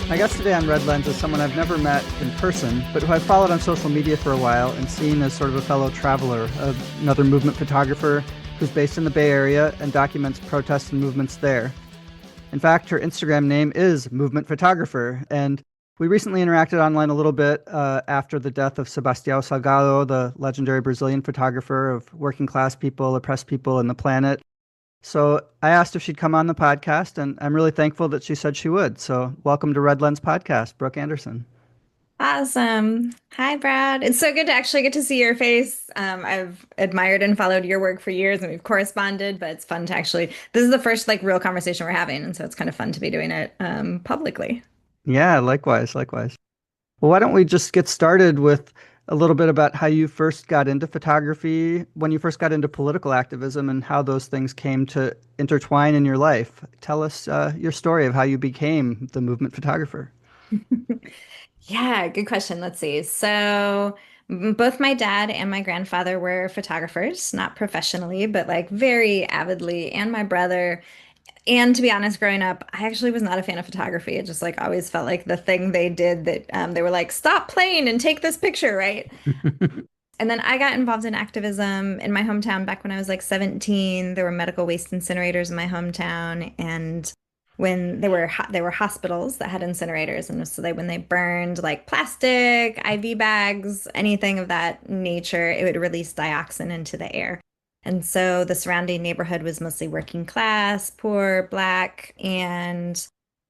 My guest today on Red Lens is someone I've never met in person, but who I've followed on social media for a while and seen as sort of a fellow traveler, another movement photographer who's based in the Bay Area and documents protests and movements there. In fact, her Instagram name is Movement Photographer, and we recently interacted online a little bit after the death of Sebastião Salgado, the legendary Brazilian photographer of working class people, oppressed people, and the planet. So I asked if she'd come on the podcast, and I'm really thankful that she said she would. So welcome to Red Lens Podcast, Brooke Anderson. Awesome. Hi, Brad. It's so good to actually get to see your face. I've admired and followed your work for years and we've corresponded, but it's fun to actually, this is the first like real conversation we're having. And so it's kind of fun to be doing it publicly. Yeah, likewise, likewise. Well, why don't we just get started with a little bit about how you first got into photography, when you first got into political activism, and how those things came to intertwine in your life. Tell us your story of how you became the movement photographer. Yeah, good question. Let's see. So, both my dad and my grandfather were photographers, not professionally, but like very avidly, and my brother. And to be honest, growing up, I actually was not a fan of photography. It just like always felt like the thing they did that they were like, stop playing and take this picture, right? And then I got involved in activism in my hometown back when I was like 17. There were medical waste incinerators in my hometown, and when there were hospitals that had incinerators, and so when they burned like plastic, IV bags, anything of that nature, it would release dioxin into the air. And so the surrounding neighborhood was mostly working class, poor, black, and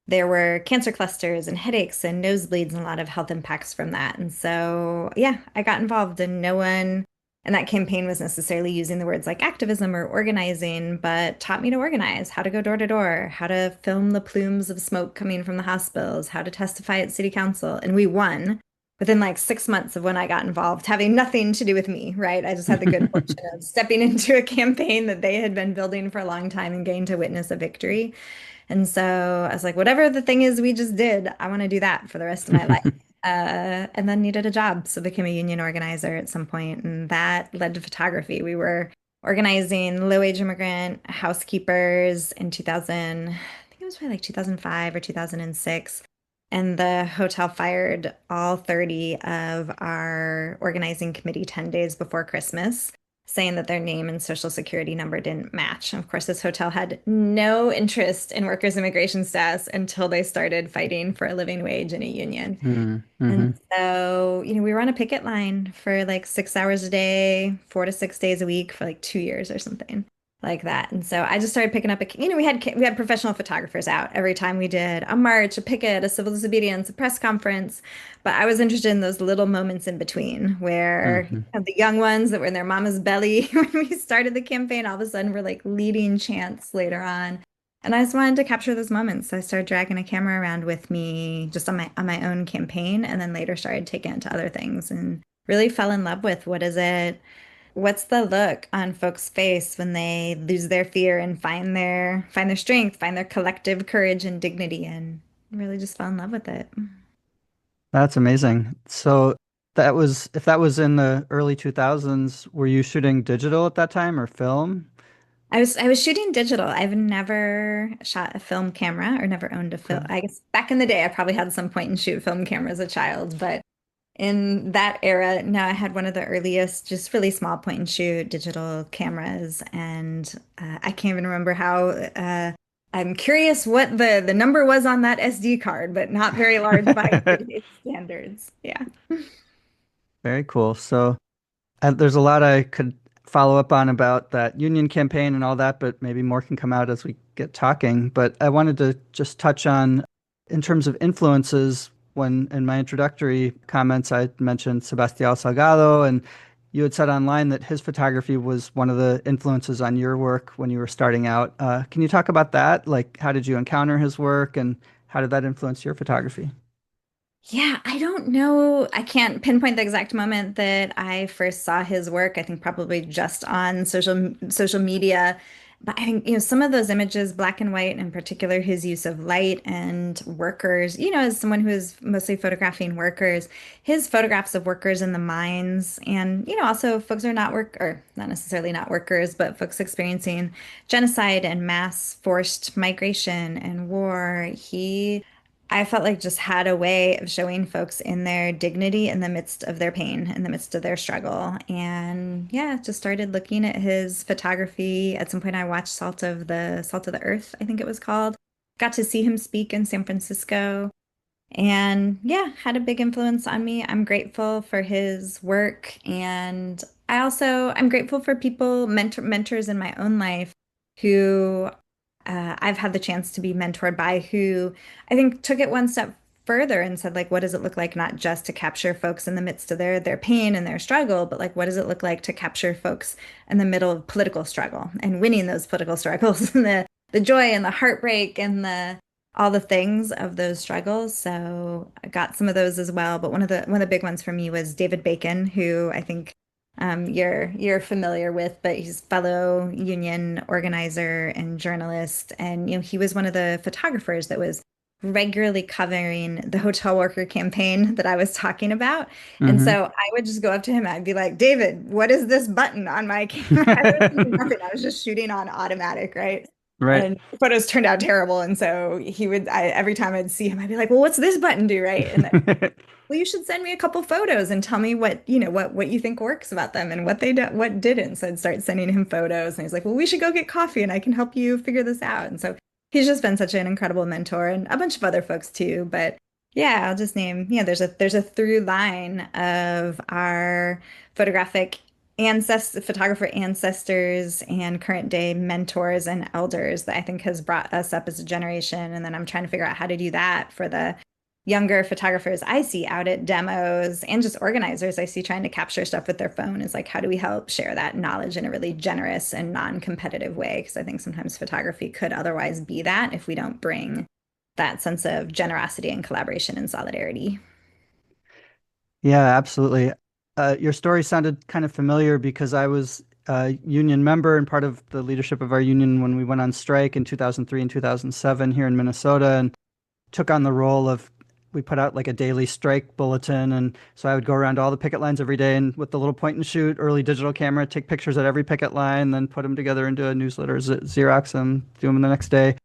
there were cancer clusters and headaches and nosebleeds and a lot of health impacts from that. And so, yeah, I got involved and no one and that campaign was necessarily using the words like activism or organizing, but taught me to organize, how to go door to door, how to film the plumes of smoke coming from the hospitals, how to testify at city council. And we won within like 6 months of when I got involved, having nothing to do with me, right? I just had the good fortune of stepping into a campaign that they had been building for a long time and getting to witness a victory. And so I was like, whatever the thing is we just did, I want to do that for the rest of my life. And then needed a job, so became a union organizer at some point, and that led to photography. We were organizing low-wage immigrant housekeepers in 2000, I think it was probably like 2005 or 2006. And the hotel fired all 30 of our organizing committee 10 days before Christmas, saying that their name and social security number didn't match. And of course, this hotel had no interest in workers' immigration status until they started fighting for a living wage in a union. And Mm-hmm. so, we were on a picket line for like 6 hours a day, 4 to 6 days a week for like 2 years or something like that. And so I just started picking up we had professional photographers out every time we did a march, a picket, a civil disobedience, a press conference. But I was interested in those little moments in between where Mm-hmm. the young ones that were in their mama's belly when we started the campaign, all of a sudden were like leading chants later on. And I just wanted to capture those moments. So I started dragging a camera around with me just on my own campaign, and then later started taking it to other things and really fell in love with what's the look on folks' face when they lose their fear and find their strength, find their collective courage and dignity, and really just fell in love with it. That's amazing. So if that was in the early 2000s, were you shooting digital at that time or film? I was shooting digital. I've never shot a film camera or never owned a film. Okay. I guess back in the day, I probably had some point and shoot film camera as a child, but in that era, no, I had one of the earliest, just really small point and shoot digital cameras, and I can't even remember how. I'm curious what the number was on that SD card, but not very large by today's standards. Yeah. Very cool. So there's a lot I could follow up on about that union campaign and all that, but maybe more can come out as we get talking. But I wanted to just touch on, in terms of influences, when in my introductory comments, I mentioned Sebastião Salgado, and you had said online that his photography was one of the influences on your work when you were starting out. Can you talk about that? Like, how did you encounter his work and how did that influence your photography? Yeah, I don't know. I can't pinpoint the exact moment that I first saw his work. I think probably just on social media. But I think, some of those images, black and white, in particular, his use of light and workers, as someone who is mostly photographing workers, his photographs of workers in the mines and, also folks who are not or not necessarily not workers, but folks experiencing genocide and mass forced migration and war. I felt like just had a way of showing folks in their dignity in the midst of their pain, in the midst of their struggle. And yeah, just started looking at his photography. At some point I watched Salt of the Earth, I think it was called. Got to see him speak in San Francisco. And yeah, had a big influence on me. I'm grateful for his work. And I'm grateful for mentors in my own life who I've had the chance to be mentored by, who I think took it one step further and said, like, what does it look like not just to capture folks in the midst of their pain and their struggle, but like, what does it look like to capture folks in the middle of political struggle and winning those political struggles and the joy and the heartbreak and the all the things of those struggles. So I got some of those as well. But one of the big ones for me was David Bacon, who I think you're familiar with, but he's fellow union organizer and journalist. And he was one of the photographers that was regularly covering the hotel worker campaign that I was talking about. And Hmm. so I would just go up to him and I'd be like, David, what is this button on my camera? I was doing nothing. I was just shooting on automatic, right? Right. And photos turned out terrible. And so every time I'd see him, I'd be like, well, what's this button do, right? And well, you should send me a couple photos and tell me what you think works about them and what didn't. So I'd start sending him photos and he's like, well, we should go get coffee and I can help you figure this out. And so he's just been such an incredible mentor and a bunch of other folks too. But yeah, I'll just name, there's a through line of our photographic photographer ancestors and current day mentors and elders that I think has brought us up as a generation. And then I'm trying to figure out how to do that for the younger photographers I see out at demos and just organizers I see trying to capture stuff with their phone is like, how do we help share that knowledge in a really generous and non-competitive way? Because I think sometimes photography could otherwise be that if we don't bring that sense of generosity and collaboration and solidarity. Yeah, absolutely. Your story sounded kind of familiar because I was a union member and part of the leadership of our union when we went on strike in 2003 and 2007 here in Minnesota and took on the role of we put out like a daily strike bulletin. And so I would go around to all the picket lines every day and with the little point and shoot early digital camera, take pictures at every picket line, then put them together into a newsletter, Xerox them, do them the next day.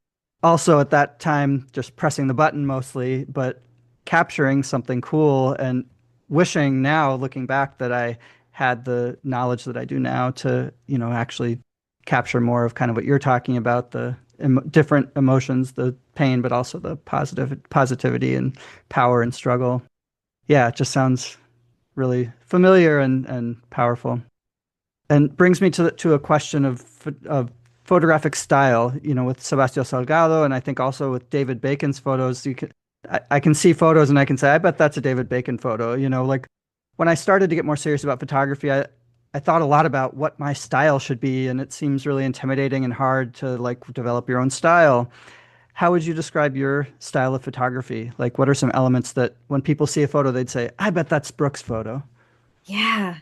Also at that time, just pressing the button mostly, but capturing something cool and wishing now, looking back, that I had the knowledge that I do now to, actually capture more of kind of what you're talking about, the different emotions, the pain, but also the positivity and power and struggle. Yeah, it just sounds really familiar and powerful. And brings me to a question of photographic style, with Sebastião Salgado, and I think also with David Bacon's photos. I can see photos and I can say, I bet that's a David Bacon photo. Like when I started to get more serious about photography, I thought a lot about what my style should be, and it seems really intimidating and hard to like develop your own style. How would you describe your style of photography? Like, what are some elements that when people see a photo, they'd say, I bet that's Brooke's photo? Yeah.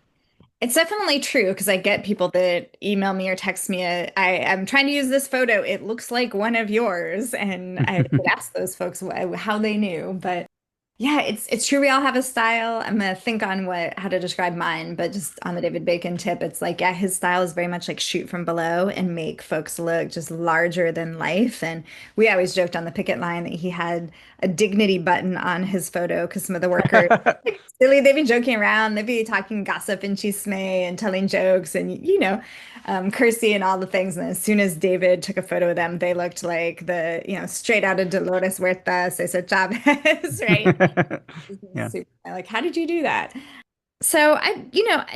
It's definitely true because I get people that email me or text me, I'm trying to use this photo. It looks like one of yours. And I would ask those folks how they knew. But yeah, it's true. We all have a style. I'm gonna think on how to describe mine, but just on the David Bacon tip, it's like, yeah, his style is very much like shoot from below and make folks look just larger than life. And we always joked on the picket line that he had a dignity button on his photo because some of the workers, silly, they'd be joking around, they'd be talking gossip and chisme and telling jokes and cursing and all the things. And as soon as David took a photo of them, they looked like straight out of Dolores Huerta, Cesar Chavez, right? Yeah. Super. Like, how did you do that? So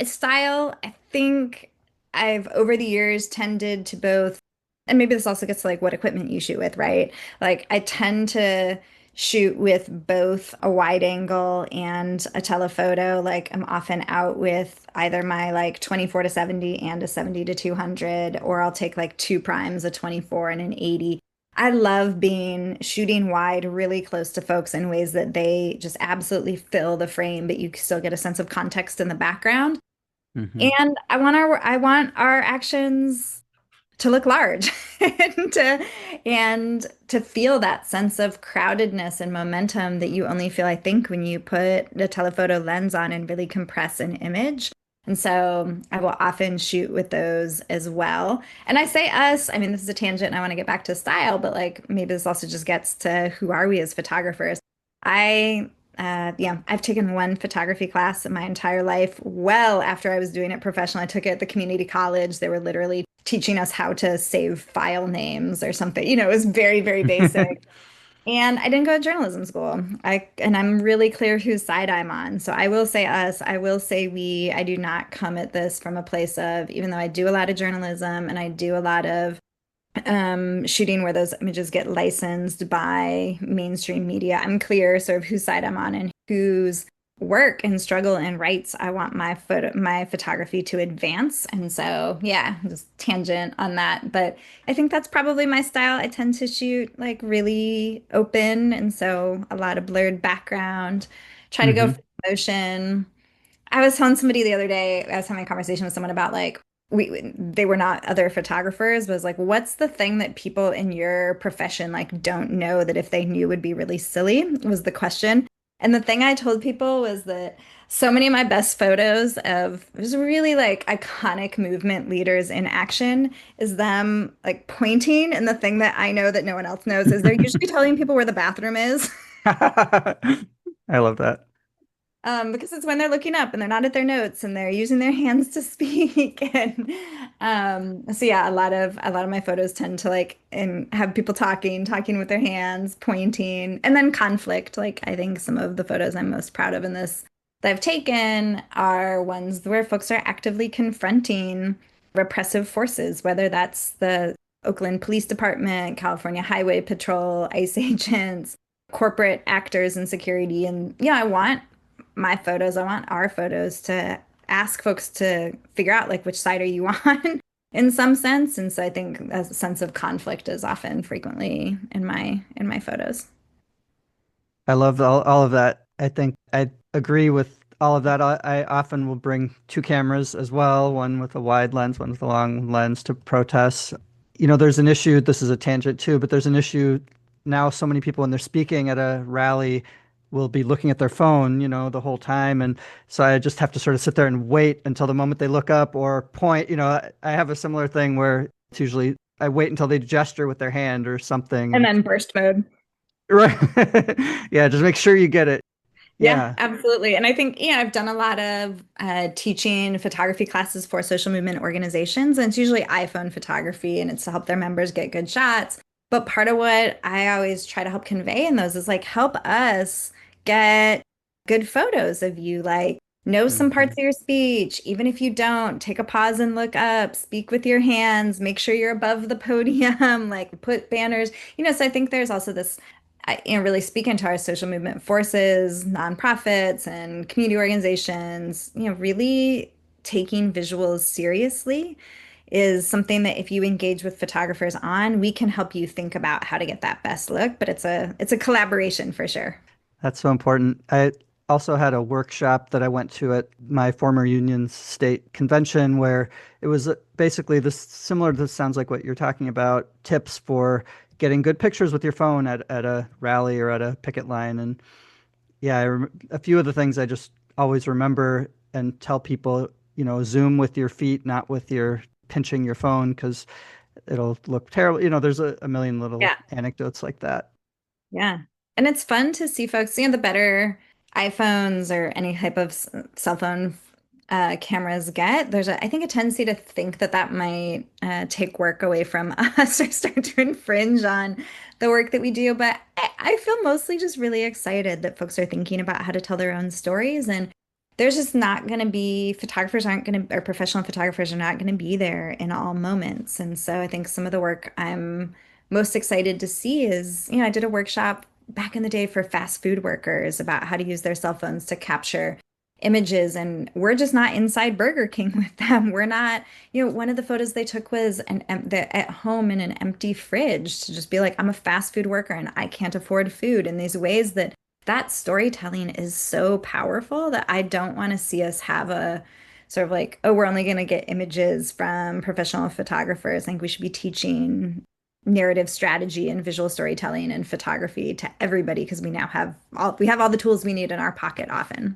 style, I think I've over the years tended to both, and maybe this also gets to like what equipment you shoot with, right? Like I tend to shoot with both a wide angle and a telephoto. Like I'm often out with either my like 24 to 70 and a 70 to 200, or I'll take like two primes, a 24 and an 80. I love being shooting wide really close to folks in ways that they just absolutely fill the frame, but you still get a sense of context in the background. Hmm. And I want our actions to look large and to feel that sense of crowdedness and momentum that you only feel, I think, when you put the telephoto lens on and really compress an image. And so I will often shoot with those as well. And I say us, I mean, this is a tangent and I want to get back to style, but like maybe this also just gets to who are we as photographers. I've taken one photography class in my entire life. Well, after I was doing it professionally, I took it at the community college. They were literally teaching us how to save file names or something. It was very, very basic. And I didn't go to journalism school. I'm really clear whose side I'm on. So I will say us, I will say we. I do not come at this from a place of, even though I do a lot of journalism and I do a lot of shooting where those images get licensed by mainstream media, I'm clear sort of whose side I'm on and whose work and struggle and rights I want my photography to advance. And so, yeah, just tangent on that. But I think that's probably my style. I tend to shoot like really open, and so a lot of blurred background. Try to go Hmm. for motion. I was telling somebody the other day, I was having a conversation with someone about like they were not other photographers, was like, what's the thing that people in your profession like don't know that if they knew would be really silly, was the question. And the thing I told people was that so many of my best photos of it was really like iconic movement leaders in action is them like pointing. And the thing that I know that no one else knows is they're usually telling people where the bathroom is. I love that. Because it's when they're looking up and they're not at their notes and they're using their hands to speak. And so yeah, a lot of my photos tend to like and have people talking with their hands, pointing, and then conflict. Like I think some of the photos I'm most proud of in this that I've taken are ones where folks are actively confronting repressive forces, whether that's the Oakland Police Department, California Highway Patrol, ICE agents, corporate actors in security. And yeah, I want our photos to ask folks to figure out like which side are you on in some sense. And so I think a sense of conflict is often frequently in my photos. I love all of that. I think I agree with all of that. I often will bring two cameras as well, one with a wide lens, one with a long lens to protest. There's an issue, this is a tangent too, but there's an issue now. So many people, when they're speaking at a rally, will be looking at their phone, the whole time. And so I just have to sort of sit there and wait until the moment they look up or point. I have a similar thing where it's usually I wait until they gesture with their hand or something. And And then burst mode. right. Yeah, just make sure you get it. Yeah, Yeah. absolutely. And I think, yeah, I've done a lot of teaching photography classes for social movement organizations, and it's usually iPhone photography, and it's to help their members get good shots. But part of what I always try to help convey in those is like, help us get good photos of you. Like, know some parts Hmm. of your speech. Even if you don't, take a pause and look up, speak with your hands, make sure you're above the podium, like put banners. So I think there's also this really speaking to our social movement forces, nonprofits, and community organizations, really taking visuals seriously is something that if you engage with photographers on, we can help you think about how to get that best look. But it's a collaboration for sure. That's so important. I also had a workshop that I went to at my former union's state convention where it was basically this similar. This sounds like what you're talking about, tips for getting good pictures with your phone at a rally or at a picket line. And yeah, a few of the things I just always remember and tell people, zoom with your feet, not with your pinching your phone, because it'll look terrible. There's a million little Yeah. anecdotes like that. Yeah. And it's fun to see folks, the better iPhones or any type of cell phone cameras get, I think, a tendency to think that that might take work away from us or start to infringe on the work that we do. But I feel mostly just really excited that folks are thinking about how to tell their own stories. And there's just not going to be photographers aren't going to, or professional photographers are not going to be there in all moments. And so I think some of the work I'm most excited to see is, I did a workshop back in the day for fast food workers about how to use their cell phones to capture images. And we're just not inside Burger King with them. We're not, one of the photos they took was they're at home in an empty fridge to just be like, I'm a fast food worker and I can't afford food in these ways that storytelling is so powerful that I don't want to see us have a sort of like, oh, we're only going to get images from professional photographers. I think we should be teaching narrative strategy and visual storytelling and photography to everybody because we have all the tools we need in our pocket often.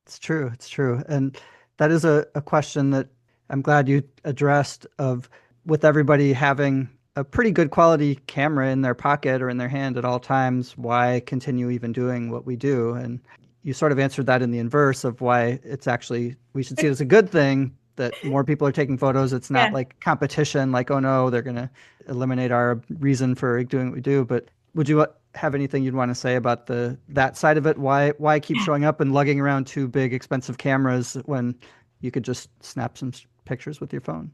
It's true. It's true. And That is a question that I'm glad you addressed of with everybody having a pretty good quality camera in their pocket or in their hand at all times, why continue even doing what we do? And you sort of answered that in the inverse of why it's actually, we should see it as a good thing that more people are taking photos. It's not Yeah. like competition, like, oh no, they're going to eliminate our reason for doing what we do. But would you have anything you'd want to say about the that side of it? Why keep showing up and lugging around two big expensive cameras when you could just snap some pictures with your phone?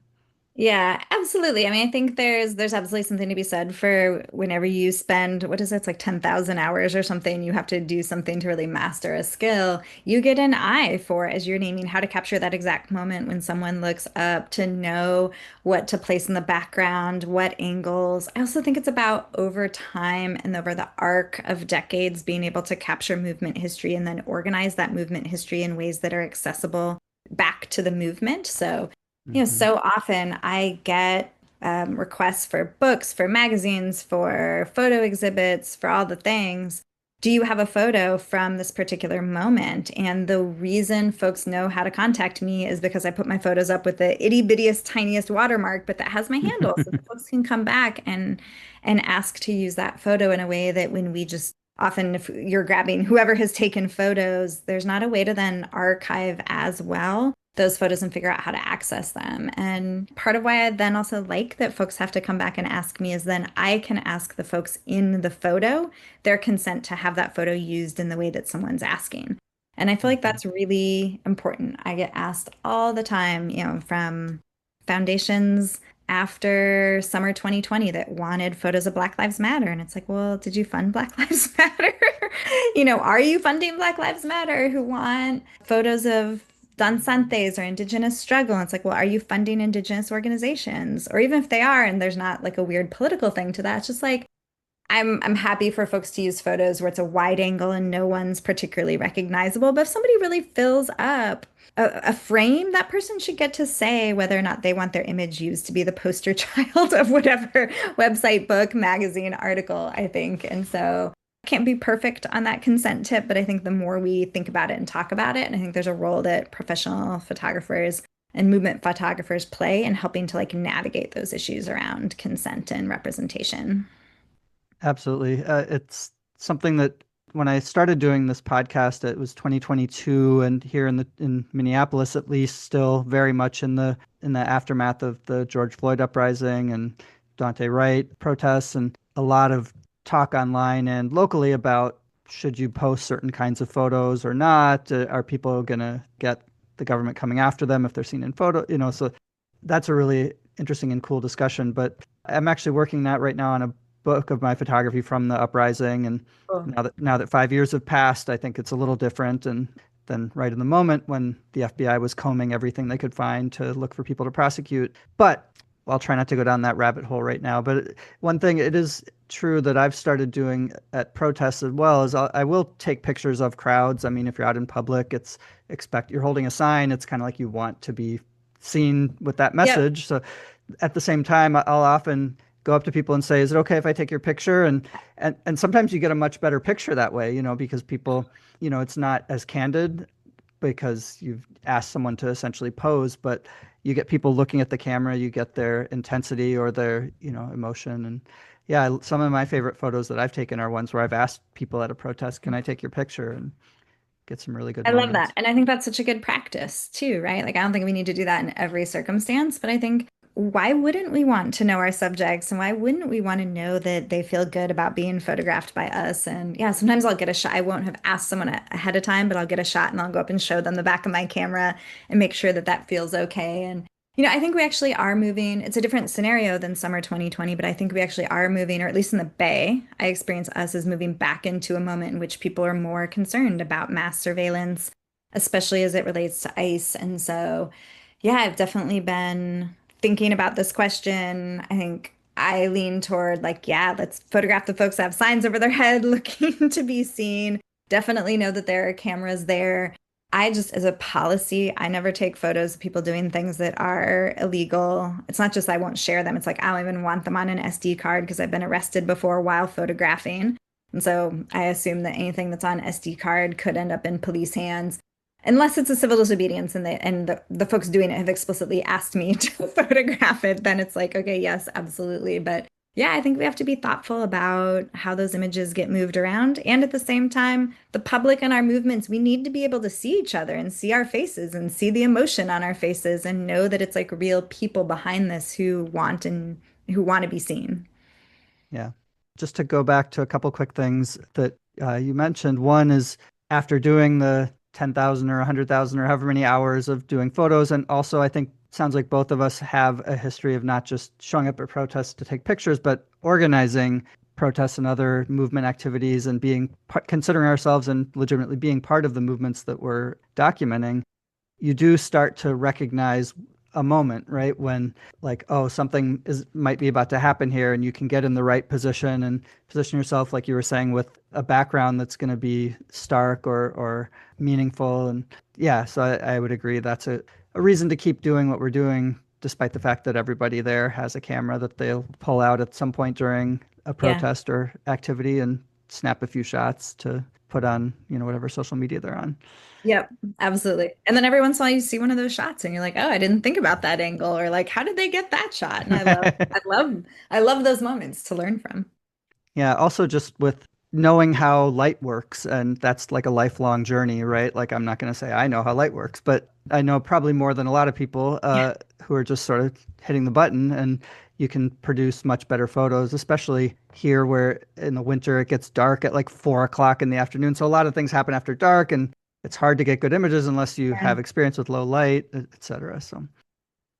Yeah, absolutely. I mean, I think there's absolutely something to be said for whenever you spend, what is it? It's like 10,000 hours or something, you have to do something to really master a skill. You get an eye for, as you're naming, how to capture that exact moment when someone looks up, to know what to place in the background, what angles. I also think it's about over time and over the arc of decades being able to capture movement history and then organize that movement history in ways that are accessible back to the movement. So Hmm. so often I get requests for books, for magazines, for photo exhibits, for all the things. Do you have a photo from this particular moment? And the reason folks know how to contact me is because I put my photos up with the itty bittiest, tiniest watermark, but that has my handle. So folks can come back and ask to use that photo in a way that when we just often, if you're grabbing whoever has taken photos, there's not a way to then archive as well those photos and figure out how to access them. And part of why I then also like that folks have to come back and ask me is then I can ask the folks in the photo their consent to have that photo used in the way that someone's asking. And I feel like Hmm. that's really important. I get asked all the time, from foundations after summer 2020 that wanted photos of Black Lives Matter. And it's like, well, did you fund Black Lives Matter? Are you funding Black Lives Matter who want photos of danzantes or Indigenous struggle? And it's like, well, are you funding Indigenous organizations? Or even if they are, and there's not like a weird political thing to that, it's just like, I'm happy for folks to use photos where it's a wide angle and no one's particularly recognizable. But if somebody really fills up a frame, that person should get to say whether or not they want their image used to be the poster child of whatever website, book, magazine, article, I think. And so can't be perfect on that consent tip, but I think the more we think about it and talk about it, and I think there's a role that professional photographers and movement photographers play in helping to like navigate those issues around consent and representation. Absolutely. It's something that when I started doing this podcast, it was 2022, and here in Minneapolis, at least, still very much in the aftermath of the George Floyd uprising and Dante Wright protests, and a lot of talk online and locally about should you post certain kinds of photos or not? Are people going to get the government coming after them if they're seen in photo? So that's a really interesting and cool discussion. But I'm actually working that right now on a book of my photography from the uprising, and Cool. now that 5 years have passed, I think it's a little different. And then right in the moment when the FBI was combing everything they could find to look for people to prosecute. But I'll try not to go down that rabbit hole right now. But one thing it is true that I've started doing at protests as well is I will take pictures of crowds. I mean, if you're out in public, it's expect you're holding a sign. It's kind of like you want to be seen with that Yep. message. So at the same time, I'll often go up to people and say, "Is it okay if I take your picture?" And sometimes you get a much better picture that way, because people, it's not as candid because you've asked someone to essentially pose, but you get people looking at the camera, you get their intensity or their, emotion. And yeah, some of my favorite photos that I've taken are ones where I've asked people at a protest, "Can I take your picture?" and get some really good I love that. moments. And I think that's such a good practice too, right? Like, I don't think we need to do that in every circumstance, but I think why wouldn't we want to know our subjects and why wouldn't we want to know that they feel good about being photographed by us? And yeah, sometimes I'll get a shot. I won't have asked someone ahead of time, but I'll get a shot and I'll go up and show them the back of my camera and make sure that that feels okay. And I think we actually are moving. It's a different scenario than summer 2020, but I think we actually are moving, or at least in the Bay, I experience us as moving back into a moment in which people are more concerned about mass surveillance, especially as it relates to ICE. And so, yeah, I've definitely been thinking about this question. I think I lean toward like, yeah, let's photograph the folks that have signs over their head looking to be seen. Definitely know that there are cameras there. I just, as a policy, I never take photos of people doing things that are illegal. It's not just I won't share them. It's like I don't even want them on an SD card because I've been arrested before while photographing. And so I assume that anything that's on SD card could end up in police hands. unless it's a civil disobedience and the folks doing it have explicitly asked me to photograph it, then it's like, okay, yes, absolutely. But yeah, I think we have to be thoughtful about how those images get moved around. And at the same time, the public and our movements, we need to be able to see each other and see our faces and see the emotion on our faces and know that it's like real people behind this who want to be seen. Yeah. Just to go back to a couple quick things that you mentioned. One is after doing the 10,000 or 100,000 or however many hours of doing photos. And also, I think sounds like both of us have a history of not just showing up at protests to take pictures, but organizing protests and other movement activities and considering ourselves and legitimately being part of the movements that we're documenting. You do start to recognize a moment, right? When like, oh, something is might be about to happen here, and you can get in the right position and position yourself, like you were saying, with a background that's going to be stark or meaningful. And yeah, so I would agree that's a reason to keep doing what we're doing, despite the fact that everybody there has a camera that they'll pull out at some point during a Yeah. protest or activity and snap a few shots to put on, whatever social media they're on. Yep, absolutely. And then every once in a while you see one of those shots and you're like, oh, I didn't think about that angle, or like, how did they get that shot? And I love those moments to learn from. Yeah, also just with knowing how light works, and that's like a lifelong journey, right? Like I'm not going to say I know how light works, but I know probably more than a lot of people Yeah. who are just sort of hitting the button, and you can produce much better photos, especially here where in the winter it gets dark at like 4 o'clock in the afternoon. So a lot of things happen after dark, and it's hard to get good images unless you Yeah. have experience with low light, et cetera. So.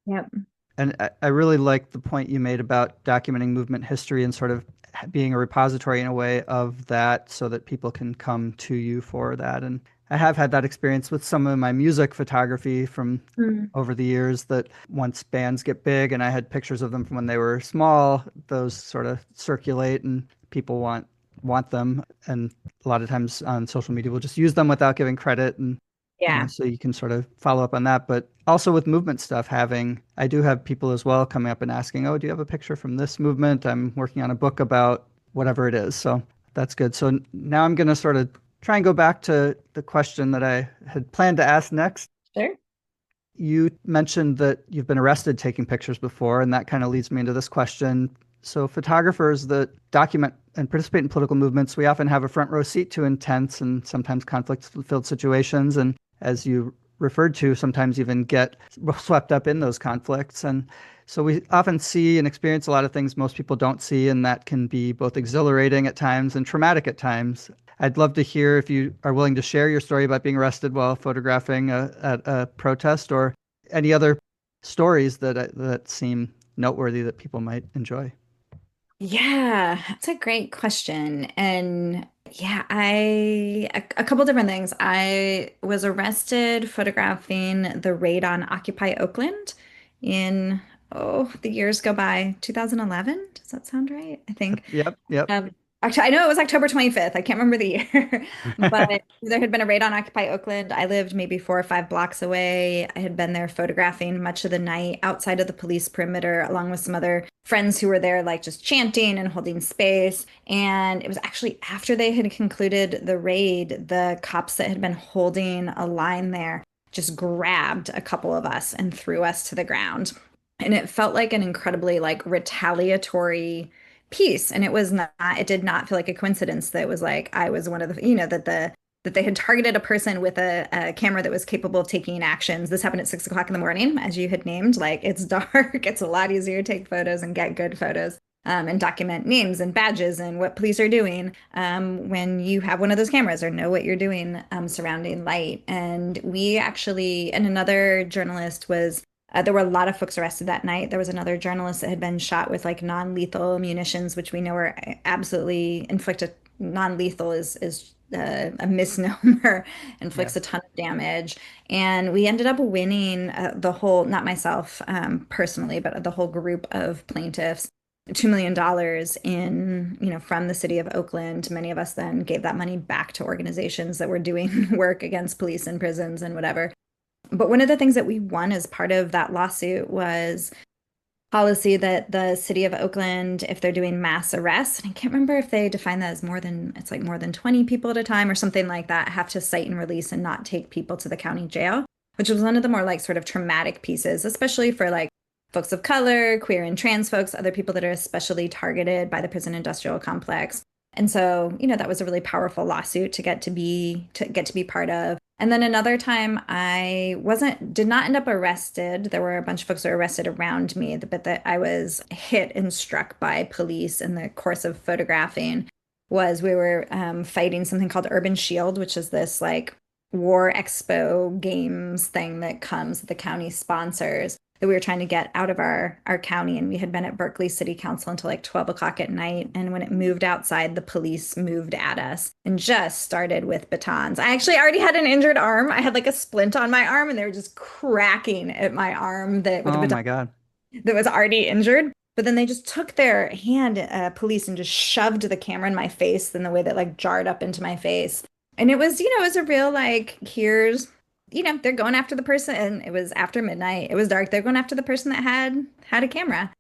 Yep. And I really like the point you made about documenting movement history and sort of being a repository in a way of that so that people can come to you for that. And I have had that experience with some of my music photography from Mm. over the years that once bands get big and I had pictures of them from when they were small, those sort of circulate and people want them. And a lot of times on social media, we'll just use them without giving credit. And Yeah. so you can sort of follow up on that. But also with movement stuff, I do have people as well coming up and asking, oh, do you have a picture from this movement? I'm working on a book about whatever it is. So that's good. So now I'm going to sort of try and go back to the question that I had planned to ask next. Sure. You mentioned that you've been arrested taking pictures before, and that kind of leads me into this question. So, photographers that document and participate in political movements, we often have a front row seat to intense and sometimes conflict-filled situations. And as you referred to, sometimes even get swept up in those conflicts. And so we often see and experience a lot of things most people don't see, and that can be both exhilarating at times and traumatic at times. I'd love to hear if you are willing to share your story about being arrested while photographing at a protest, or any other stories that seem noteworthy that people might enjoy. Yeah, that's a great question. And yeah, a couple different things. I was arrested photographing the raid on Occupy Oakland in, oh, the years go by, 2011. Does that sound right? I think. Yep, yep. I know it was October 25th. I can't remember the year, but there had been a raid on Occupy Oakland. I lived maybe 4 or 5 blocks away. I had been there photographing much of the night outside of the police perimeter, along with some other friends who were there, like just chanting and holding space. And it was actually after they had concluded the raid, the cops that had been holding a line there just grabbed a couple of us and threw us to the ground. And it felt like an incredibly like retaliatory piece. And it did not feel like a coincidence that it was like I was one of the, that they had targeted a person with a camera that was capable of taking actions. This happened at 6 o'clock in the morning, as you had named. Like it's dark, it's a lot easier to take photos and get good photos. And document names and badges and what police are doing when you have one of those cameras or know what you're doing surrounding light. And and another journalist was there were a lot of folks arrested that night. There was another journalist that had been shot with like non-lethal munitions, which we know are absolutely inflicted. Non-lethal is a misnomer, Yeah. inflicts a ton of damage. And we ended up winning the whole, not myself personally, but the whole group of plaintiffs, $2 million from the city of Oakland. Many of us then gave that money back to organizations that were doing work against police and prisons and whatever. But one of the things that we won as part of that lawsuit was policy that the city of Oakland, if they're doing mass arrests, and I can't remember if they define that as it's like more than 20 people at a time or something like that, have to cite and release and not take people to the county jail, which was one of the more like sort of traumatic pieces, especially for like folks of color, queer and trans folks, other people that are especially targeted by the prison industrial complex. And so, that was a really powerful lawsuit to get to be part of. And then another time did not end up arrested. There were a bunch of folks that were arrested around me, but that I was hit and struck by police in the course of photographing was we were fighting something called Urban Shield, which is this like war expo games thing that the county sponsors that we were trying to get out of our county. And we had been at Berkeley City Council until like 12 o'clock at night. And when it moved outside, the police moved at us and just started with batons. I actually already had an injured arm. I had like a splint on my arm and they were just cracking at my arm with a Oh baton my God. that was already injured. But then they just took their hand, police, and just shoved the camera in my face in the way that like jarred up into my face. And it was a real like, they're going after the person, and it was after midnight. It was dark. They're going after the person that had a camera.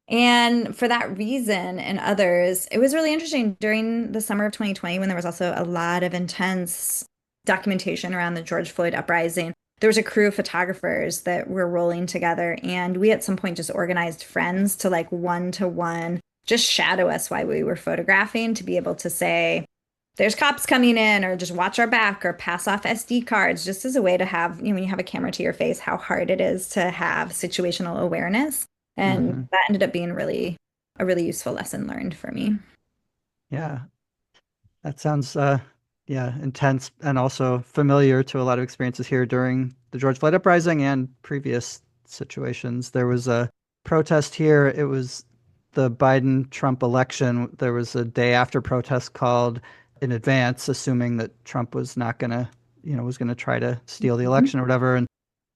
And for that reason and others, it was really interesting during the summer of 2020 when there was also a lot of intense documentation around the George Floyd uprising. There was a crew of photographers that were rolling together, and we at some point just organized friends to like one-to-one just shadow us while we were photographing to be able to say, there's cops coming in, or just watch our back, or pass off SD cards, just as a way to have, when you have a camera to your face, how hard it is to have situational awareness. And Hmm. that ended up being a really useful lesson learned for me. Yeah, that sounds yeah, intense and also familiar to a lot of experiences here during the George Floyd uprising and previous situations. There was a protest here. It was the Biden-Trump election. There was a day after protest called in advance, assuming that Trump was not gonna, was gonna try to steal the Mhm. election or whatever. And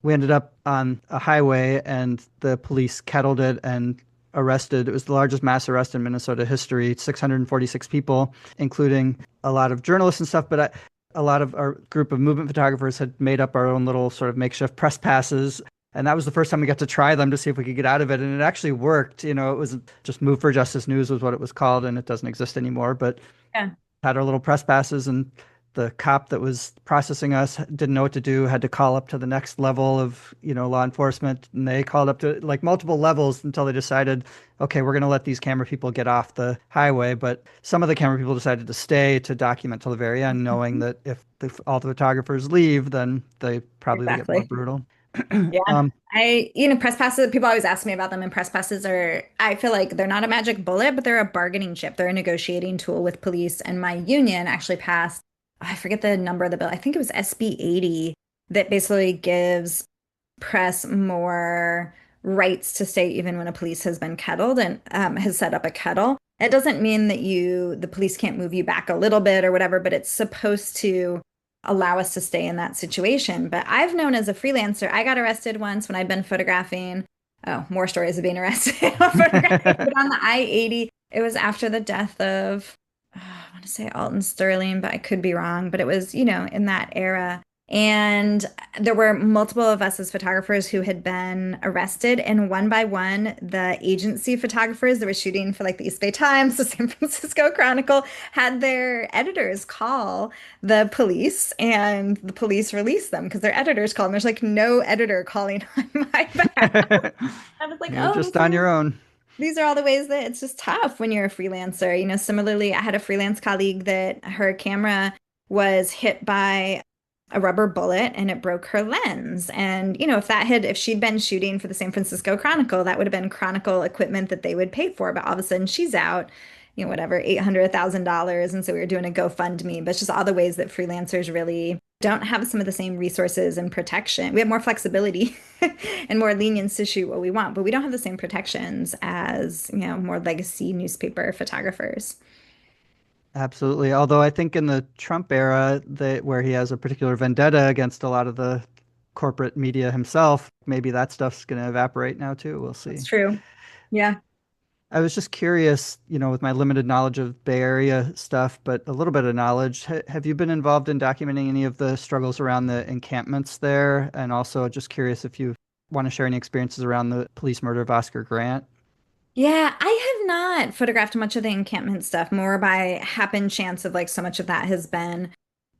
we ended up on a highway and the police kettled it and arrested. It was the largest mass arrest in Minnesota history, 646 people, including a lot of journalists and stuff. But a lot of our group of movement photographers had made up our own little sort of makeshift press passes. And that was the first time we got to try them to see if we could get out of it. And it actually worked. It was just Move for Justice News was what it was called, and it doesn't exist anymore. But Yeah, had our little press passes, and the cop that was processing us didn't know what to do, had to call up to the next level of, law enforcement. And they called up to like multiple levels until they decided, okay, we're going to let these camera people get off the highway. But some of the camera people decided to stay to document till the very end, knowing that if all the photographers leave, then they probably would get more exactly. brutal. Yeah. um, Press passes, people always ask me about them, and press passes I feel like they're not a magic bullet, but they're a bargaining chip. They're a negotiating tool with police. And my union actually passed, I forget the number of the bill. I think it was SB 80 that basically gives press more rights to stay even when a police has been kettled and has set up a kettle. It doesn't mean that the police can't move you back a little bit or whatever, but it's supposed to allow us to stay in that situation. But I've known as a freelancer, I got arrested once when I'd been photographing. Oh, more stories of being arrested photographing, but on the I-80. It was after the death of, I want to say Alton Sterling, but I could be wrong. But it was, in that era. And there were multiple of us as photographers who had been arrested, and one by one, the agency photographers that were shooting for like the East Bay Times, the San Francisco Chronicle, had their editors call the police, and the police released them because their editors called. And there's like no editor calling on my behalf. I was like, you're oh, just on your own. these are all the ways that it's just tough when you're a freelancer. Similarly, I had a freelance colleague that her camera was hit by a rubber bullet and it broke her lens. And, if she'd been shooting for the San Francisco Chronicle, that would have been Chronicle equipment that they would pay for. But all of a sudden she's out, whatever, 800, $1,000. And so we were doing a GoFundMe, but it's just all the ways that freelancers really don't have some of the same resources and protection. We have more flexibility and more lenience to shoot what we want, but we don't have the same protections as, more legacy newspaper photographers. Absolutely. Although I think in the Trump era, where he has a particular vendetta against a lot of the corporate media himself, maybe that stuff's going to evaporate now too. We'll That's see. true. Yeah. I was just curious, with my limited knowledge of Bay Area stuff, but a little bit of knowledge. Have you been involved in documenting any of the struggles around the encampments there? And also just curious if you've want to share any experiences around the police murder of Oscar Grant? Yeah, I have not photographed much of the encampment stuff, more by happen chance of like so much of that has been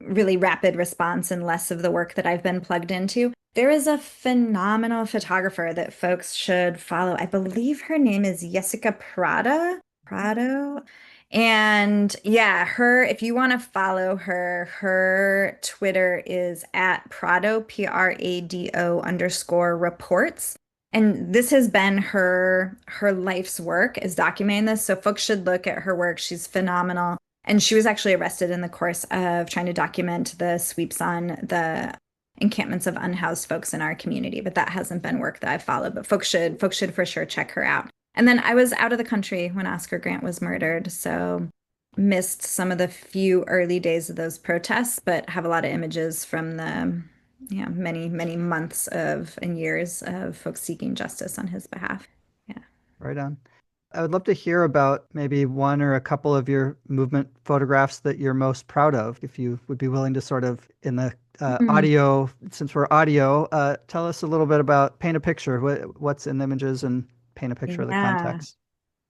really rapid response and less of the work that I've been plugged into. There is a phenomenal photographer that folks should follow. I believe her name is Jessica Prado. And yeah, if you want to follow her, her Twitter is at Prado, Prado underscore reports. And this has been her life's work is documenting this. So folks should look at her work. She's phenomenal. And she was actually arrested in the course of trying to document the sweeps on the encampments of unhoused folks in our community. But that hasn't been work that I've followed. But folks should for sure check her out. And then I was out of the country when Oscar Grant was murdered, so missed some of the few early days of those protests, but have a lot of images from the many, many months of and years of folks seeking justice on his behalf. Yeah. Right on. I would love to hear about maybe one or a couple of your movement photographs that you're most proud of, if you would be willing to sort of, in the Mm, audio, since we're audio, tell us a little bit about, paint a picture, what's in the images and paint a picture of the yeah. context.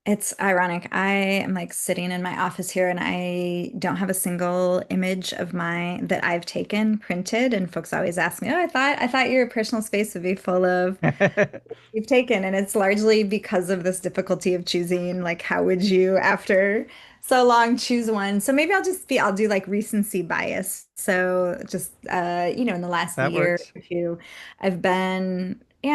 It's ironic. I am like sitting in my office here and I don't have a single image of my that I've taken printed. And folks always ask me, "Oh, I thought your personal space would be full of you've taken." And it's largely because of this difficulty of choosing, like, how would you, after so long, choose one? So maybe I'll do like recency bias. So just, in the last That year works. or two, I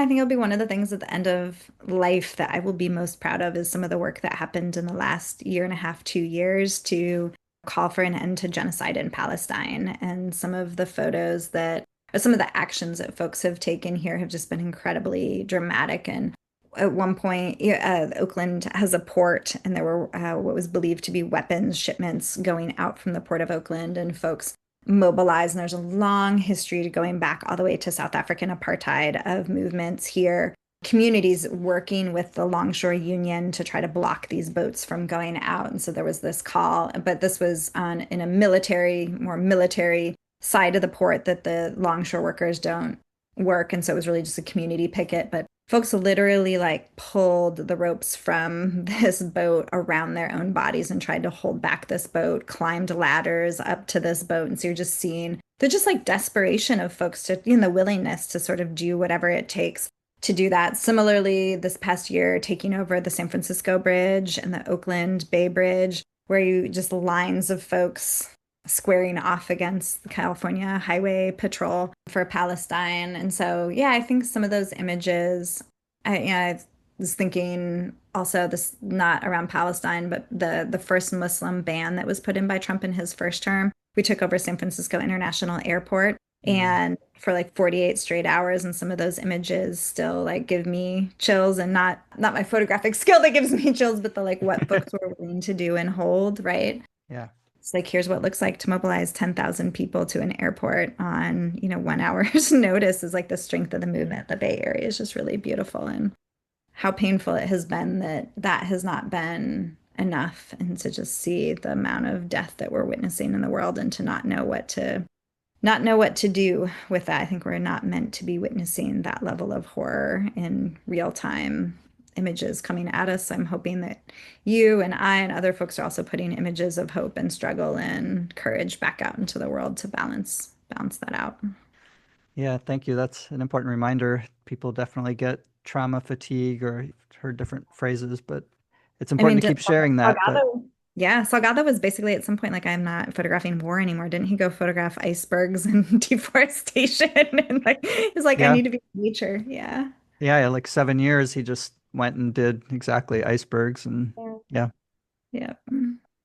think it'll be one of the things at the end of life that I will be most proud of is some of the work that happened in the last year and a half, 2 years to call for an end to genocide in Palestine. And some of the photos that some of the actions that folks have taken here have just been incredibly dramatic. And at one point, yeah, Oakland has a port, and there were what was believed to be weapons shipments going out from the port of Oakland, and folks mobilized. And there's a long history to going back all the way to South African apartheid of movements here, communities working with the Longshore Union to try to block these boats from going out. And so there was this call, but this was on in a more military side of the port that the longshore workers don't work. And so it was really just a community picket. But folks literally like pulled the ropes from this boat around their own bodies and tried to hold back this boat, climbed ladders up to this boat. And so you're just seeing the just like desperation of folks to, the willingness to sort of do whatever it takes to do that. Similarly, this past year, taking over the San Francisco Bridge and the Oakland Bay Bridge, where you just lines of folks squaring off against the California Highway Patrol for Palestine. And so, yeah, I think some of those images, I was thinking also this not around Palestine, but the first Muslim ban that was put in by Trump in his first term. We took over San Francisco International Airport. Mm. And for like 48 straight hours, and some of those images still like give me chills, and not my photographic skill that gives me chills, but the like what folks were willing to do and hold, right? Yeah. It's like, here's what it looks like to mobilize 10,000 people to an airport on, 1 hour's notice is like the strength of the movement. The Bay Area is just really beautiful, and how painful it has been that that has not been enough. And to just see the amount of death that we're witnessing in the world and to not know what to do with that. I think we're not meant to be witnessing that level of horror in real time images coming at us. I'm hoping that you and I and other folks are also putting images of hope and struggle and courage back out into the world to balance that out. Yeah, thank you. That's an important reminder. People definitely get trauma fatigue or heard different phrases, but it's I mean, important to keep sharing that. But Yeah, Salgado was basically at some point like, I'm not photographing war anymore. Didn't he go photograph icebergs and deforestation? And like, he's like, I yeah, need to be in nature. Yeah. yeah, like 7 years, he just went and did exactly icebergs. And Yeah. yeah. Yeah.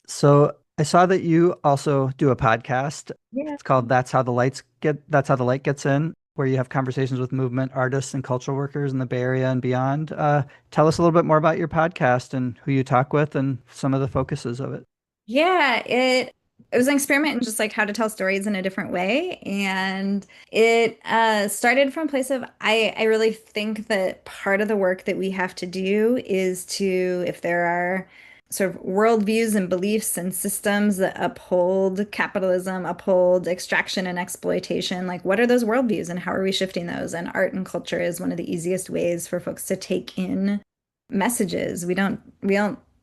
So I saw that you also do a podcast. Yeah. It's called That's How the Light Gets In, where you have conversations with movement artists and cultural workers in the Bay Area and beyond. Tell us a little bit more about your podcast and who you talk with and some of the focuses of it. Yeah, it was an experiment in just like how to tell stories in a different way. And it started from a place of I really think that part of the work that we have to do is to, if there are sort of worldviews and beliefs and systems that uphold capitalism, uphold extraction and exploitation. Like, what are those worldviews and how are we shifting those? And art and culture is one of the easiest ways for folks to take in messages. We don't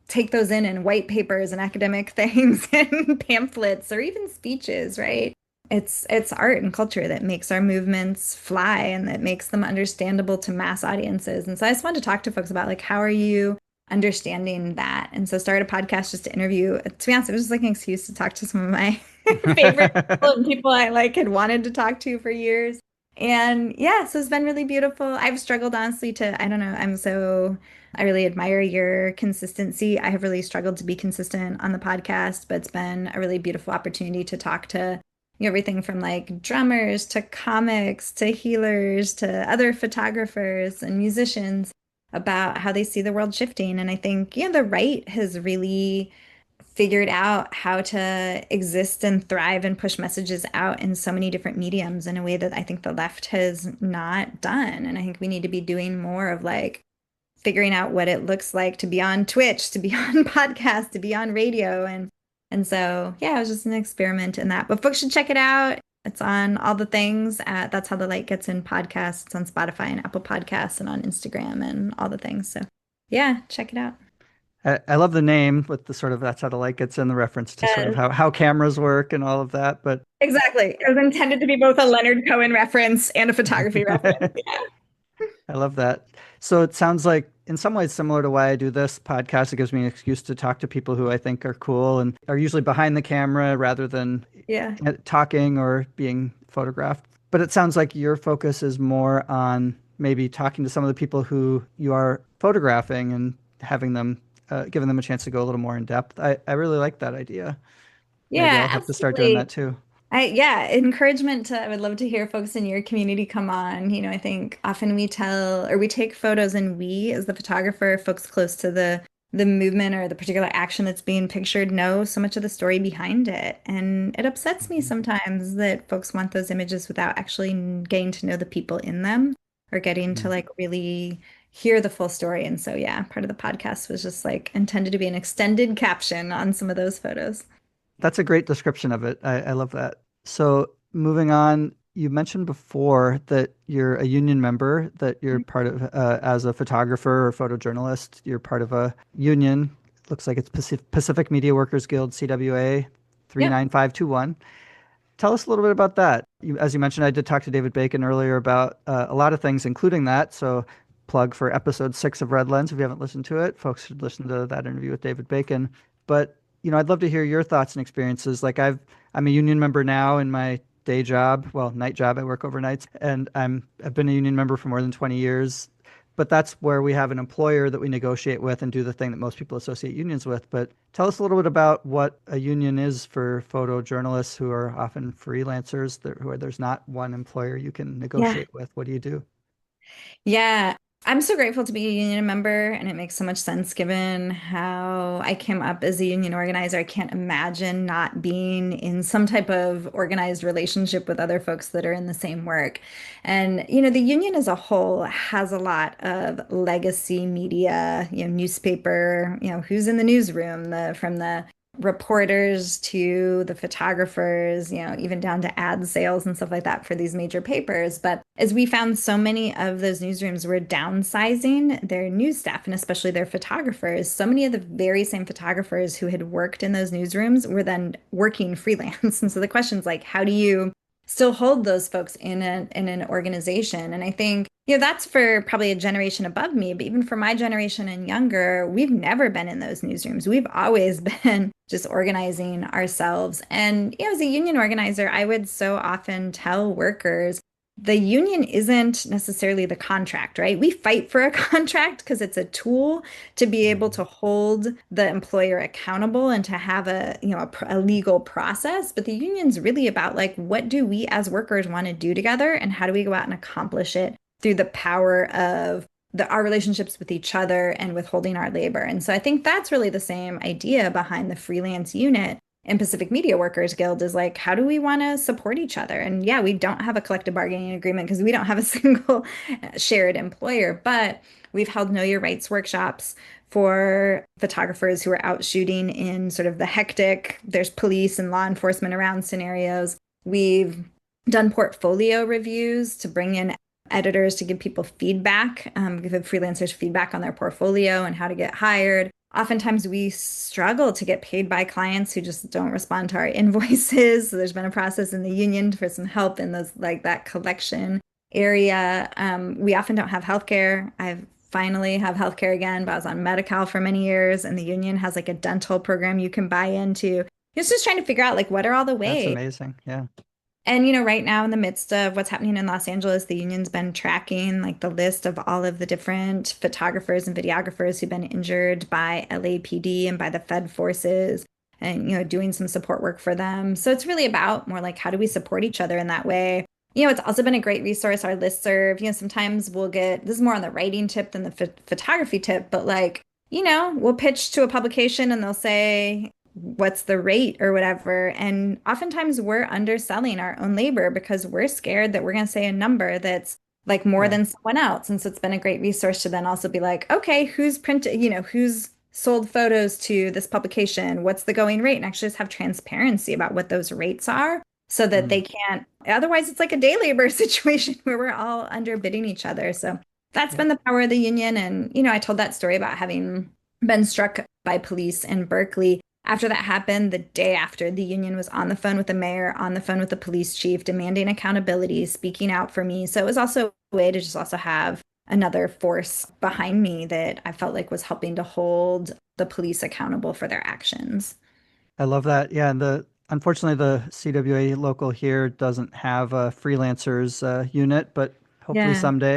take those in white papers and academic things and pamphlets or even speeches, right? It's art and culture that makes our movements fly and that makes them understandable to mass audiences. And so I just wanted to talk to folks about like how are you understanding that? And so started a podcast just to interview. To be honest, it was just like an excuse to talk to some of my favorite people and people I like had wanted to talk to for years. And yeah, so it's been really beautiful. I've struggled honestly to, I don't know, I really admire your consistency. I have really struggled to be consistent on the podcast, but it's been a really beautiful opportunity to talk to everything from like drummers to comics to healers to other photographers and musicians about how they see the world shifting. And I think, the right has really figured out how to exist and thrive and push messages out in so many different mediums in a way that I think the left has not done. And I think we need to be doing more of like figuring out what it looks like to be on Twitch, to be on podcast, to be on radio. And so, yeah, it was just an experiment in that. But folks should check it out. It's on all the things. That's How the Light Gets In podcasts. It's on Spotify and Apple Podcasts and on Instagram and all the things. So, yeah, check it out. I love the name with the sort of that's how the light gets in the reference to sort of Yes, how cameras work and all of that. But exactly. It was intended to be both a Leonard Cohen reference and a photography reference. Yeah. I love that. So it sounds like in some ways similar to why I do this podcast. It gives me an excuse to talk to people who I think are cool and are usually behind the camera rather than Yeah. talking or being photographed. But it sounds like your focus is more on maybe talking to some of the people who you are photographing and having them, giving them a chance to go a little more in depth. I really like that idea. Maybe Yeah, I'll have to start doing that absolutely. too. Yeah, encouragement to, I would love to hear folks in your community come on. I think often we tell or we take photos and we, as the photographer, folks close to the movement or the particular action that's being pictured know so much of the story behind it. And it upsets me sometimes that folks want those images without actually getting to know the people in them or getting to Mhm. like really hear the full story. And so, yeah, part of the podcast was just like intended to be an extended caption on some of those photos. That's a great description of it. I love that. So moving on, you mentioned before that you're a union member, that you're part of, as a photographer or photojournalist, you're part of a union. Looks like it's Pacific Media Workers Guild, CWA Yep. 39521. Tell us a little bit about that. As you mentioned, I did talk to David Bacon earlier about a lot of things, including that. So plug for episode 6 of Red Lens. If you haven't listened to it, folks should listen to that interview with David Bacon. But I'd love to hear your thoughts and experiences. Like I'm a union member now in my day job, well, night job. I work overnights, and I've been a union member for more than 20 years. But that's where we have an employer that we negotiate with and do the thing that most people associate unions with. But tell us a little bit about what a union is for photojournalists who are often freelancers, where there's not one employer you can Yeah. negotiate with. What do you do? Yeah, I'm so grateful to be a union member, and it makes so much sense given how I came up as a union organizer. I can't imagine not being in some type of organized relationship with other folks that are in the same work. And, the union as a whole has a lot of legacy media, newspaper, who's in the newsroom, from the reporters to the photographers, even down to ad sales and stuff like that for these major papers. But as we found, so many of those newsrooms were downsizing their news staff and especially their photographers. So many of the very same photographers who had worked in those newsrooms were then working freelance. And so the question's like, how do you still hold those folks in an organization? And I think, that's for probably a generation above me, but even for my generation and younger, we've never been in those newsrooms. We've always been just organizing ourselves. And as a union organizer, I would so often tell workers the union isn't necessarily the contract, right? We fight for a contract because it's a tool to be able Mhm. to hold the employer accountable and to have a legal process. But the union's really about like, what do we as workers want to do together and how do we go out and accomplish it through the power of our relationships with each other and withholding our labor. And so I think that's really the same idea behind the freelance unit. in Pacific Media Workers Guild is like, how do we want to support each other? And yeah, we don't have a collective bargaining agreement because we don't have a single shared employer, but we've held Know Your Rights workshops for photographers who are out shooting in sort of the hectic, there's police and law enforcement around scenarios. We've done portfolio reviews to bring in editors to give people feedback, give the freelancers feedback on their portfolio and how to get hired. Oftentimes we struggle to get paid by clients who just don't respond to our invoices. So there's been a process in the union for some help in those like that collection area. We often don't have healthcare. I've finally have healthcare again, but I was on Medi-Cal for many years, and the union has like a dental program you can buy into. It's just trying to figure out like what are all the That's ways. amazing. Yeah. And, you know, right now in the midst of what's happening in Los Angeles, the union's been tracking like the list of all of the different photographers and videographers who've been injured by LAPD and by the Fed forces and, you know, doing some support work for them. So it's really about more like how do we support each other in that way? You know, it's also been a great resource, our listserv. You know, sometimes we'll get this is more on the writing tip than the photography tip, but like, you know, we'll pitch to a publication and they'll say, what's the rate or whatever. And oftentimes we're underselling our own labor because we're scared that we're going to say a number that's like more Yeah. than someone else. And so it's been a great resource to then also be like, okay, who's printed, you know, who's sold photos to this publication? What's the going rate? And actually just have transparency about what those rates are so that they Mm. can't, otherwise it's like a day labor situation where we're all underbidding each other. So that's Yeah. been the power of the union. And, you know, I told that story about having been struck by police in Berkeley. After that happened, the day after, the union was on the phone with the mayor, on the phone with the police chief, demanding accountability, speaking out for me. So it was also a way to just also have another force behind me that I felt like was helping to hold the police accountable for their actions. I love that. Yeah, and the unfortunately the CWA local here doesn't have a freelancers unit, but Yeah.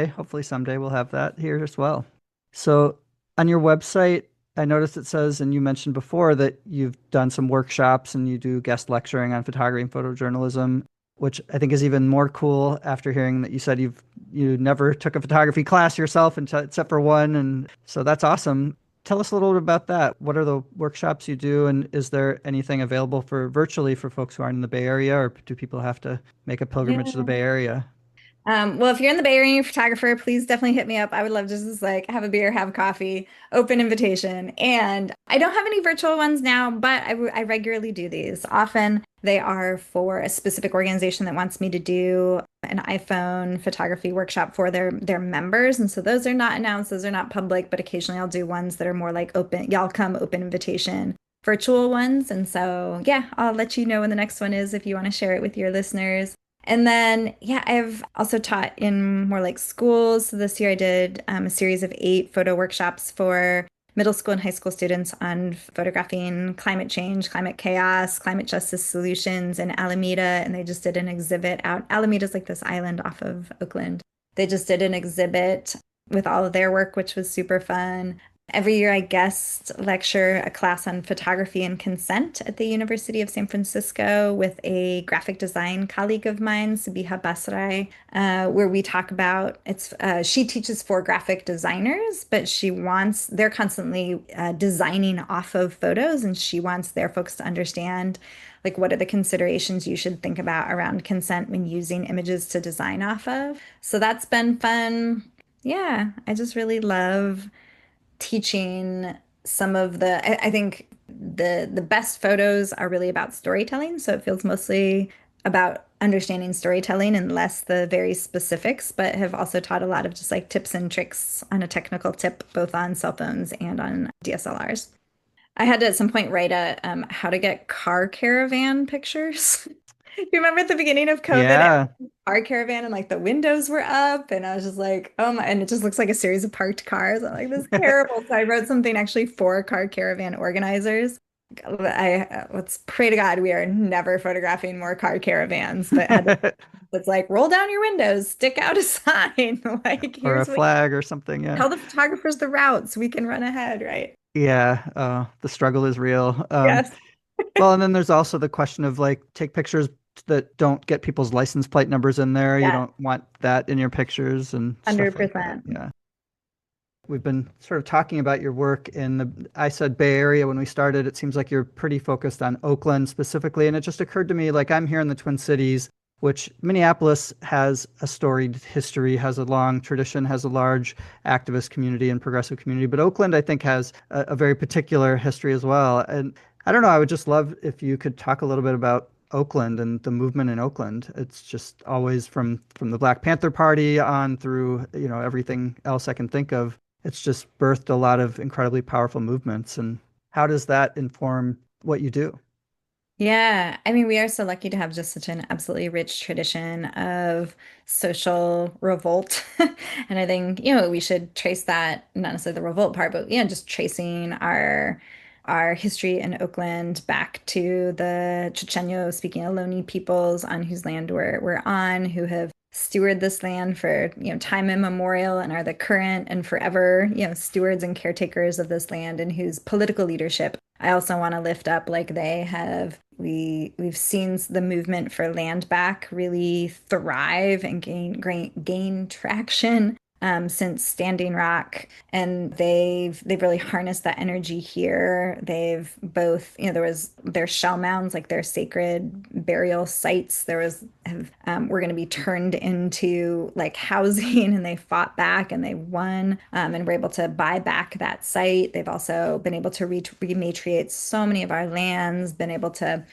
hopefully someday we'll have that here as well. So on your website, I noticed it says, and you mentioned before that you've done some workshops and you do guest lecturing on photography and photojournalism, which I think is even more cool after hearing that you said you never took a photography class yourself except for one, and so that's awesome. Tell us a little bit about that. What are the workshops you do, and is there anything available for virtually for folks who aren't in the Bay Area, or do people have to make a pilgrimage to the Yeah. Bay Area? Well, if you're in the Bay Area and you're a photographer, please definitely hit me up. I would love just to like have a beer, have coffee, open invitation. And I don't have any virtual ones now, but I regularly do these. Often they are for a specific organization that wants me to do an iPhone photography workshop for their members. And so those are not announced, those are not public, but occasionally I'll do ones that are more like open, y'all come open invitation virtual ones. And so, yeah, I'll let you know when the next one is if you want to share it with your listeners. And then, yeah, I've also taught in more like schools. So this year I did a series of 8 photo workshops for middle school and high school students on photographing climate change, climate chaos, climate justice solutions in Alameda. And they just did an exhibit out. Alameda's like this island off of Oakland. They just did an exhibit with all of their work, which was super fun. Every year, I guest lecture a class on photography and consent at the University of San Francisco with a graphic design colleague of mine, Sabiha Basrai, where we talk about she teaches for graphic designers, but they're constantly designing off of photos, and she wants their folks to understand like what are the considerations you should think about around consent when using images to design off of. So that's been fun. Yeah, I just really love teaching some of I think the best photos are really about storytelling. So it feels mostly about understanding storytelling and less the very specifics, but have also taught a lot of just like tips and tricks on a technical tip, both on cell phones and on DSLRs. I had to at some point write a how to get car caravan pictures. You remember at the beginning of COVID, Yeah. car caravan and like the windows were up, and I was just like, oh my, and it just looks like a series of parked cars. I'm like, this is terrible. So I wrote something actually for car caravan organizers. Let's pray to God we are never photographing more car caravans, but it's like roll down your windows, stick out a sign, like Or a here's what flag or something. Yeah. tell the photographers the routes we can run ahead, right? Yeah. The struggle is real. Yes. Well, and then there's also the question of like take pictures that don't get people's license plate numbers in there. You Yeah, don't want that in your pictures and stuff like that. 100%. Yeah. we've been sort of talking about your work in I said Bay Area when we started. It seems like you're pretty focused on Oakland specifically. And it just occurred to me, like I'm here in the Twin Cities, which Minneapolis has a storied history, has a long tradition, has a large activist community and progressive community. But Oakland, I think, has a very particular history as well. And I don't know, I would just love if you could talk a little bit about Oakland and the movement in Oakland. It's just always from the Black Panther Party on through, everything else I can think of. It's just birthed a lot of incredibly powerful movements. And how does that inform what you do? Yeah, I mean, we are so lucky to have just such an absolutely rich tradition of social revolt. And I think, we should trace that, not necessarily the revolt part, but just tracing our history in Oakland back to the Chochenyo speaking Ohlone peoples on whose land we're on, who have steward this land for, time immemorial and are the current and forever, stewards and caretakers of this land and whose political leadership I also want to lift up like they have. We've seen the movement for land back really thrive and gain traction since Standing Rock, and they've really harnessed that energy here. They've both, there was their shell mounds, like their sacred burial sites. Were going to be turned into like housing, and they fought back and they won, and were able to buy back that site. They've also been able to rematriate so many of our lands, been able to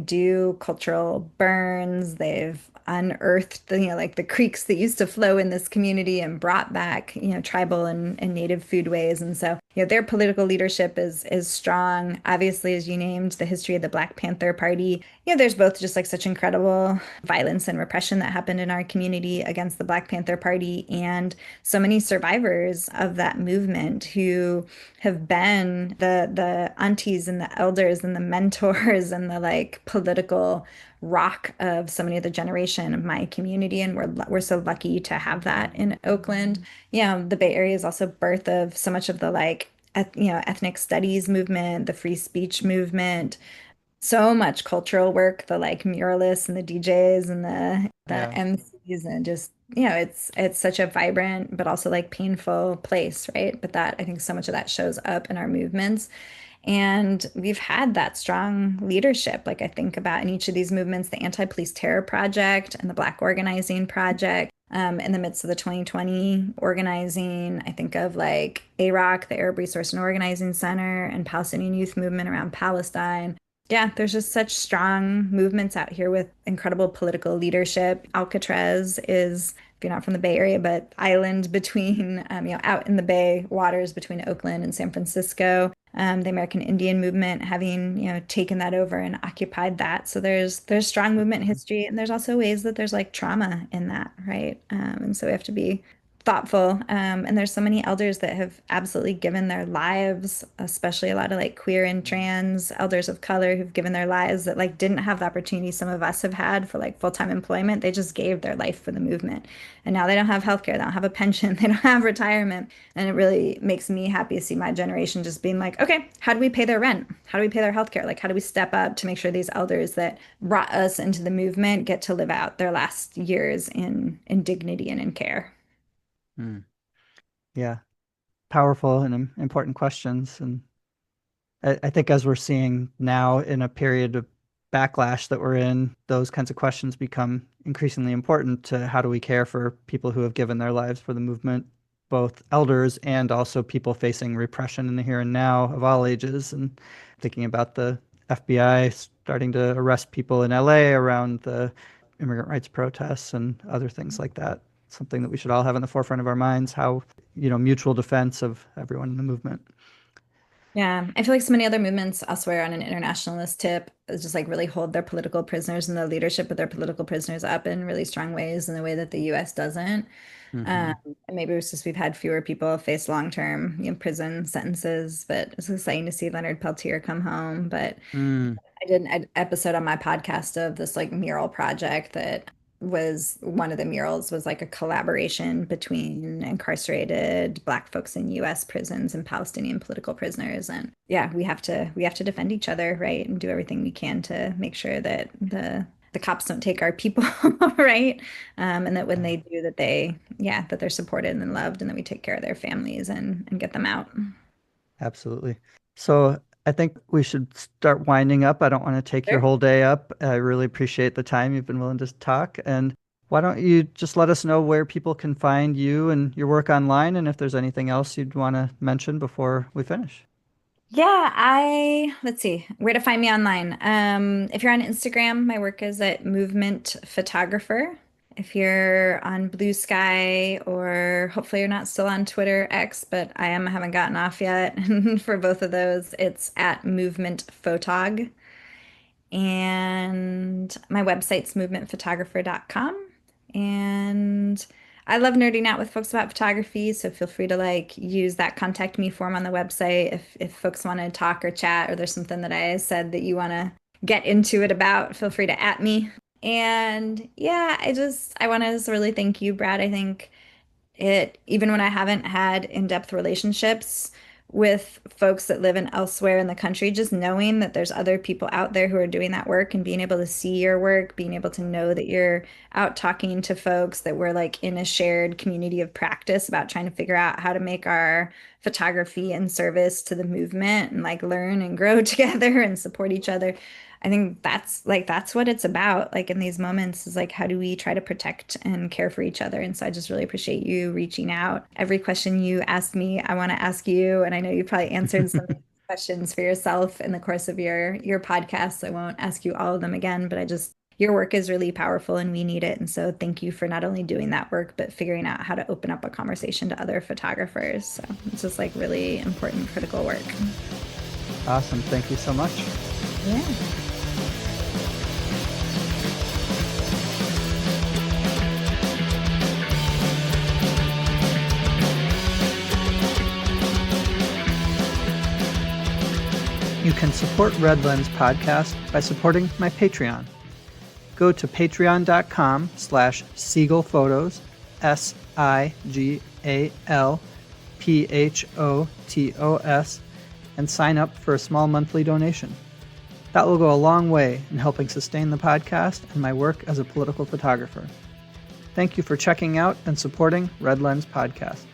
do cultural burns. They've unearthed, like the creeks that used to flow in this community and brought back, tribal and native foodways. And so, their political leadership is strong. Obviously, as you named, the history of the Black Panther Party, there's both just like such incredible violence and repression that happened in our community against the Black Panther Party, and so many survivors of that movement who have been the aunties and the elders and the mentors and the like political rock of so many of the generation of my community, and we're so lucky to have that in Oakland. The Bay Area is also birth of so much of the like ethnic studies movement, the free speech movement, so much cultural work, the like muralists and the DJs and the Yeah. MCs, and just it's such a vibrant but also like painful place, right? But that I think so much of that shows up in our movements. And we've had that strong leadership. Like I think about in each of these movements, the Anti-Police Terror Project and the Black Organizing Project. In the midst of the 2020 organizing, I think of like AROC, the Arab Resource and Organizing Center, and Palestinian Youth Movement around Palestine. Yeah, there's just such strong movements out here with incredible political leadership. Alcatraz is, if you're not from the Bay Area, but island between, out in the Bay waters between Oakland and San Francisco. The American Indian movement having, taken that over and occupied that. So there's strong movement history, and there's also ways that there's like trauma in that, right? And so we have to be thoughtful. And there's so many elders that have absolutely given their lives, especially a lot of like queer and trans elders of color who've given their lives that like didn't have the opportunity some of us have had for like full-time employment. They just gave their life for the movement. And now they don't have healthcare, they don't have a pension, they don't have retirement. And it really makes me happy to see my generation just being like, okay, how do we pay their rent? How do we pay their healthcare? Like, how do we step up to make sure these elders that brought us into the movement get to live out their last years in dignity and in care? Hmm. Yeah. Powerful and important questions. And I think as we're seeing now in a period of backlash that we're in, those kinds of questions become increasingly important to how do we care for people who have given their lives for the movement, both elders and also people facing repression in the here and now of all ages. And thinking about the FBI starting to arrest people in LA around the immigrant rights protests and other things like that. Something that we should all have in the forefront of our minds, how, mutual defense of everyone in the movement. Yeah, I feel like so many other movements elsewhere on an internationalist tip is just like really hold their political prisoners and the leadership of their political prisoners up in really strong ways in the way that the US doesn't. Hmm. And maybe it's just we've had fewer people face long-term, prison sentences, but it's exciting to see Leonard Peltier come home. But Mm. I did an episode on my podcast of this like mural project that was one of the murals was like a collaboration between incarcerated Black folks in US prisons and Palestinian political prisoners. And yeah, we have to defend each other, right? And do everything we can to make sure that the cops don't take our people, right? And that when they do, that they're supported and loved, and that we take care of their families and get them out. Absolutely. So I think we should start winding up. I don't want to take your Sure. whole day up. I really appreciate the time you've been willing to talk. And why don't you just let us know where people can find you and your work online, and if there's anything else you'd want to mention before we finish? Yeah, let's see, where to find me online. If you're on Instagram, my work is at Movement Photographer. If you're on Blue Sky, or hopefully you're not still on Twitter X, but I haven't gotten off yet. For both of those, it's at Movement Photog. And my website's movementphotographer.com. And I love nerding out with folks about photography, so feel free to like use that contact me form on the website if folks want to talk or chat, or there's something that I said that you want to get into it about, feel free to at me. And yeah, I want to just really thank you, Brad. I think even when I haven't had in-depth relationships with folks that live in elsewhere in the country, just knowing that there's other people out there who are doing that work and being able to see your work, being able to know that you're out talking to folks, that we're like in a shared community of practice about trying to figure out how to make our photography in service to the movement and like learn and grow together and support each other. I think that's what it's about. Like in these moments is like, how do we try to protect and care for each other? And so I just really appreciate you reaching out. Every question you asked me, I want to ask you, and I know you probably answered some of these questions for yourself in the course of your podcast. So I won't ask you all of them again, but your work is really powerful and we need it. And so thank you for not only doing that work, but figuring out how to open up a conversation to other photographers. So it's just like really important, critical work. Awesome. Thank you so much. Yeah. You can support Red Lens Podcast by supporting my Patreon. Go to patreon.com/SiegelPhotos, SIGALPHOTOS, and sign up for a small monthly donation. That will go a long way in helping sustain the podcast and my work as a political photographer. Thank you for checking out and supporting Red Lens Podcast.